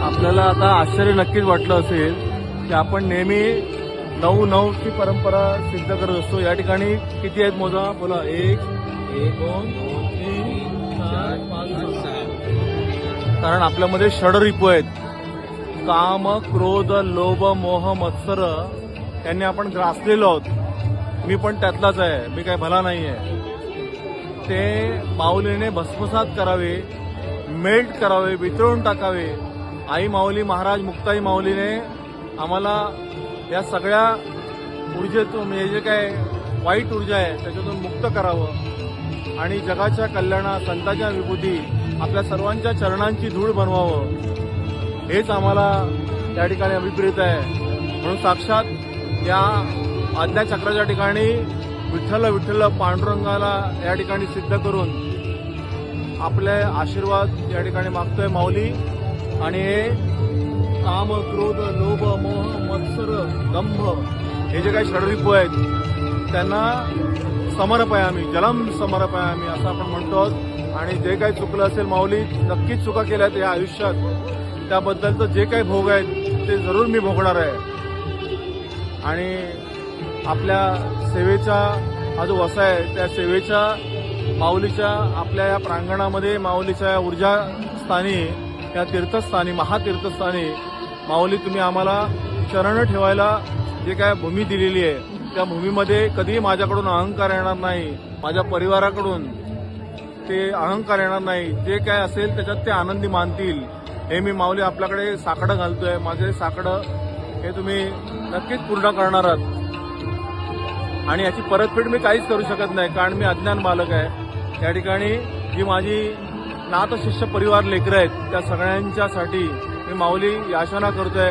आपल्याला आता आश्चर्य नक्कीच वाटलं असेल की आपण नेहमी 9-9 ची परंपरा सिद्ध करत असतो. या ठिकाणी किती आहेत मोजा? बोला. 1 2 3 4 5 6. कारण आपल्यामध्ये षडरिपू आहेत. काम, क्रोध, लोभ, मोह, मत्सर यांनी आपण ग्रासलेलो आहोत. मी पण त्यातलाच आहे. मी काही भला नाही आहे. ते माऊलीने भस्मसात करावे, मेल्ट करावे, वितळून टाकावे. आई माऊली, महाराज मुक्ताई माऊलीने आम्हाला या सगळ्या ऊर्जेतून, म्हणजे जे काय वाईट ऊर्जा आहे त्याच्यातून मुक्त करावं आणि जगाच्या कल्याणात संतांच्या विभूती आपल्या सर्वांच्या चरणांची धूळ बनवावं, हेच आम्हाला या ठिकाणी अभिप्रेत आहे. म्हणून साक्षात या आज्ञाचक्राच्या ठिकाणी विठ्ठल विठ्ठल पांडुरंगाला या ठिकाणी सिद्ध करून आपले आशीर्वाद या ठिकाणी मागतोय माऊली. आणि हे काम, क्रोध, लोभ, मोह, मत्सर, दंभ हे जे काही षडरिपू आहेत त्यांना समर्पयामी, जलम समर्पयामी असं आपण म्हणतो आहोत. आणि जे काही चुकलं असेल, माऊली नक्कीच चुका केल्या आहेत या आयुष्यात, त्याबद्दलचं जे काही भोग आहेत ते जरूर मी भोगणार आहे. आणि आपल्या सेवेचा हा जो वसा आहे त्या सेवेच्या माऊलीच्या आपल्या या प्रांगणामध्ये, माऊलीच्या या ऊर्जा स्थानी, या तीर्थस्थानी, महातीर्थस्थानी माऊली तुम्ही आम्हाला चरण ठेवायला जे काय भूमी दिलेली आहे त्या भूमीमध्ये कधीही माझ्याकडून अहंकार येणार नाही, माझ्या परिवाराकडून ते अहंकार येणार नाही. जे काय असेल त्याच्यात ते आनंदी मानतील. हे मी माऊली आपल्याकडे साकडं घालतोय. माझे साकडं हे तुम्ही नक्कीच पूर्ण करणार आहात आणि याची परतफेड मी काहीच करू शकत नाही, कारण मी अज्ञान बालक आहे. या ठिकाणी जी माझी नाथ शिष्य परिवार लेकरं आहेत त्या सगळ्यांच्यासाठी मी माऊली याचना करतोय.